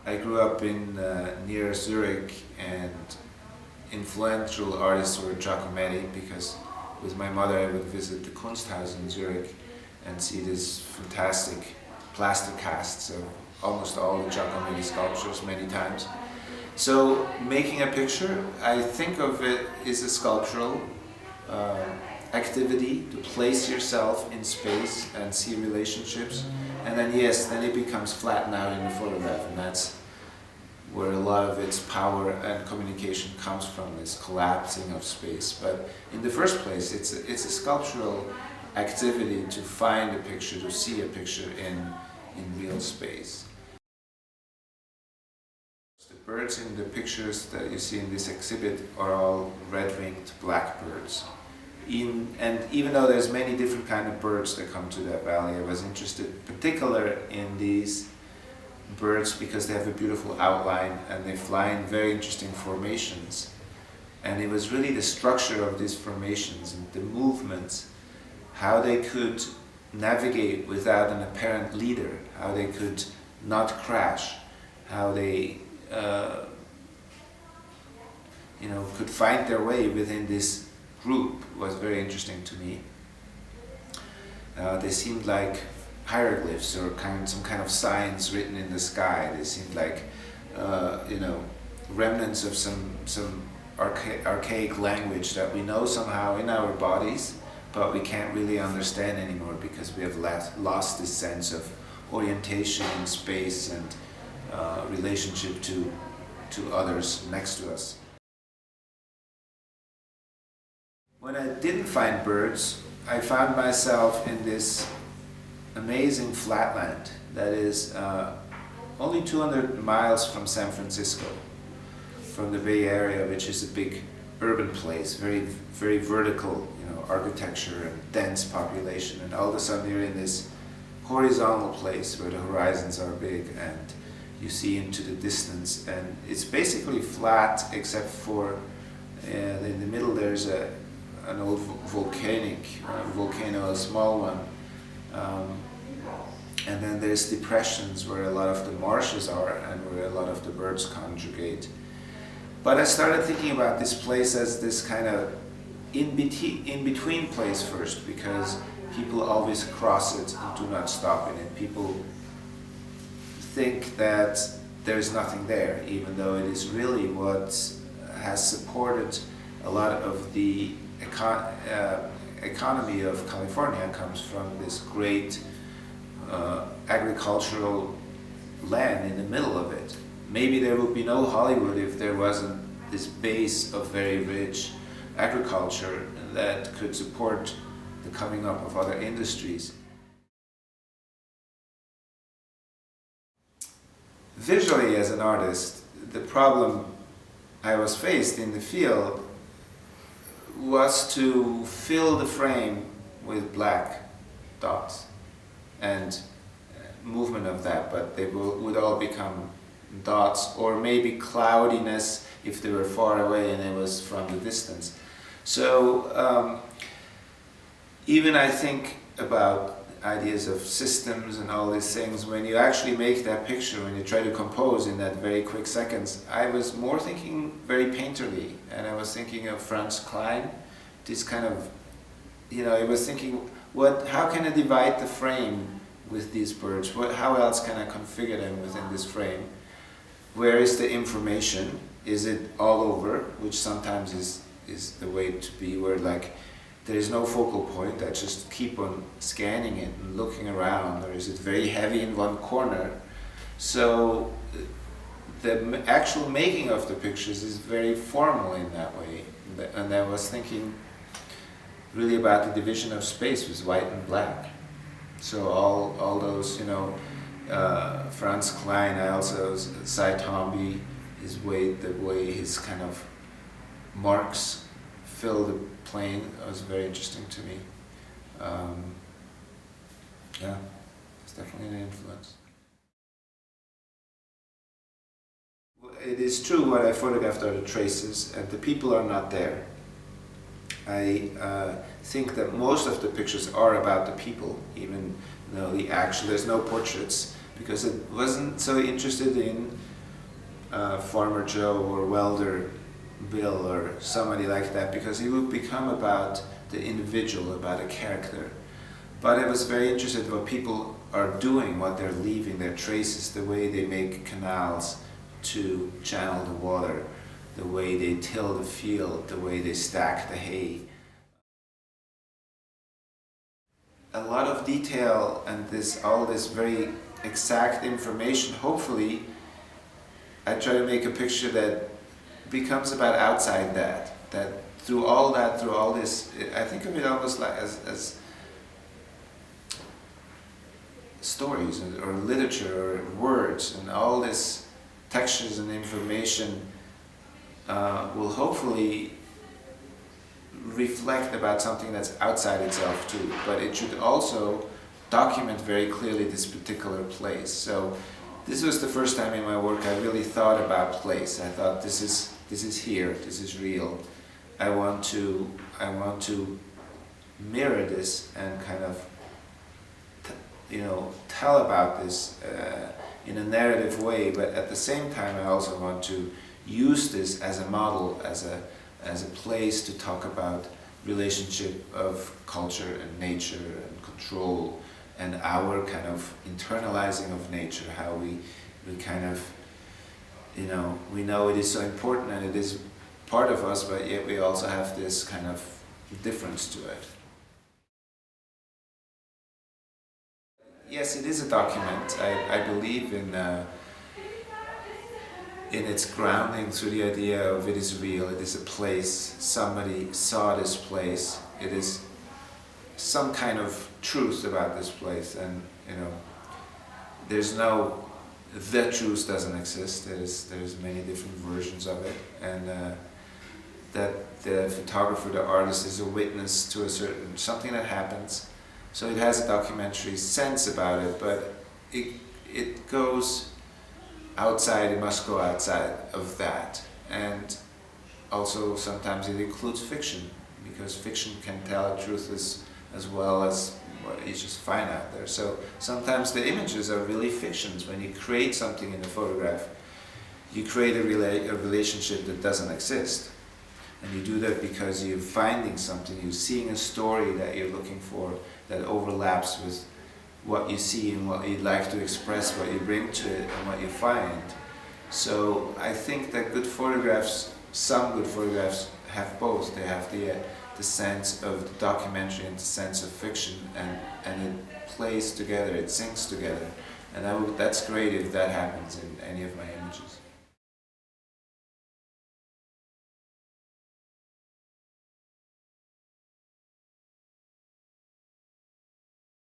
I grew up in near Zurich, and influential artists were Giacometti, because with my mother I would visit the Kunsthaus in Zurich and see these fantastic plastic casts of almost all the Giacometti sculptures many times. So making a picture, I think of it as a sculptural activity to place yourself in space and see relationships, and then then it becomes flattened out in a photograph, and that's where a lot of its power and communication comes from, this collapsing of space. But in the first place, it's a sculptural activity to find a picture, to see a picture in real space. The birds in the pictures that you see in this exhibit are all red-winged blackbirds. And even though there's many different kind of birds that come to that valley, I was interested particular in these birds because they have a beautiful outline and they fly in very interesting formations. And it was really the structure of these formations and the movements, how they could navigate without an apparent leader, how they could not crash, how they could find their way within this group was very interesting to me. They seemed like hieroglyphs or some kind of signs written in the sky. They seemed like remnants of some archaic language that we know somehow in our bodies, but we can't really understand anymore because we have lost this sense of orientation in space and relationship to others next to us. When I didn't find birds, I found myself in this amazing flatland that is only 200 miles from San Francisco, from the Bay Area, which is a big urban place, very, very vertical, architecture and dense population, and all of a sudden you're in this horizontal place where the horizons are big and you see into the distance, and it's basically flat except for in the middle there's an old volcano, a small one, and then there's depressions where a lot of the marshes are and where a lot of the birds congregate. But I started thinking about this place as this kind of in-between place first, because people always cross it and do not stop in it. People think that there's nothing there, even though it is really what has supported a lot of the economy of California comes from this great agricultural land in the middle of it. Maybe there would be no Hollywood if there wasn't this base of very rich agriculture that could support the coming up of other industries. Visually, as an artist, the problem I was faced in the field was to fill the frame with black dots and movement of that, but they would all become dots, or maybe cloudiness if they were far away and it was from the distance. So even I think about ideas of systems and all these things, when you actually make that picture, when you try to compose in that very quick seconds, I was more thinking very painterly, and I was thinking of Franz Klein, this kind of, I was thinking, how can I divide the frame with these birds? How else can I configure them within this frame? Where is the information? Is it all over, which sometimes is the way to be, where there is no focal point, I just keep on scanning it and looking around, or is it very heavy in one corner? So the actual making of the pictures is very formal in that way. And I was thinking really about the division of space with white and black. So all those, Franz Klein, I also, Cy Tomby, the way his kind of marks fill the plane was very interesting to me. It's definitely an influence. It is true what I photographed are the traces, and the people are not there. I think that most of the pictures are about the people, even though there's no portraits, because I wasn't so interested in Farmer Joe or Welder Bill or somebody like that, because it would become about the individual, about a character. But I was very interested in what people are doing, what they're leaving, their traces, the way they make canals to channel the water, the way they till the field, the way they stack the hay. A lot of detail and all this very exact information, hopefully I try to make a picture that becomes about outside that through all this, I think of it almost like as stories or literature or words, and all this textures and information will hopefully reflect about something that's outside itself too, but it should also document very clearly this particular place. So this was the first time in my work I really thought about place. I thought this is here, this is real. I want to mirror this and kind of tell about this in a narrative way, but at the same time I also want to use this as a model, as a place to talk about relationship of culture and nature and control and our kind of internalizing of nature, how we kind of, we know it is so important and it is part of us, but yet we also have this kind of difference to it. Yes, it is a document. I believe in its grounding through the idea of it is real, it is a place, somebody saw this place, it is some kind of truth about this place, and there's no, the truth doesn't exist, there's many different versions of it, and that the photographer, the artist is a witness to something that happens, so it has a documentary sense about it, but it goes outside, it must go outside of that. And also sometimes it includes fiction, because fiction can tell a truth as well as what you just find out there. So sometimes the images are really fictions. When you create something in a photograph, you create a relationship that doesn't exist. And you do that because you're finding something, you're seeing a story that you're looking for that overlaps with what you see and what you'd like to express, what you bring to it and what you find. So I think that some good photographs have both. They have the sense of the documentary and the sense of fiction, and it plays together, it syncs together. And that's great if that happens in any of my images.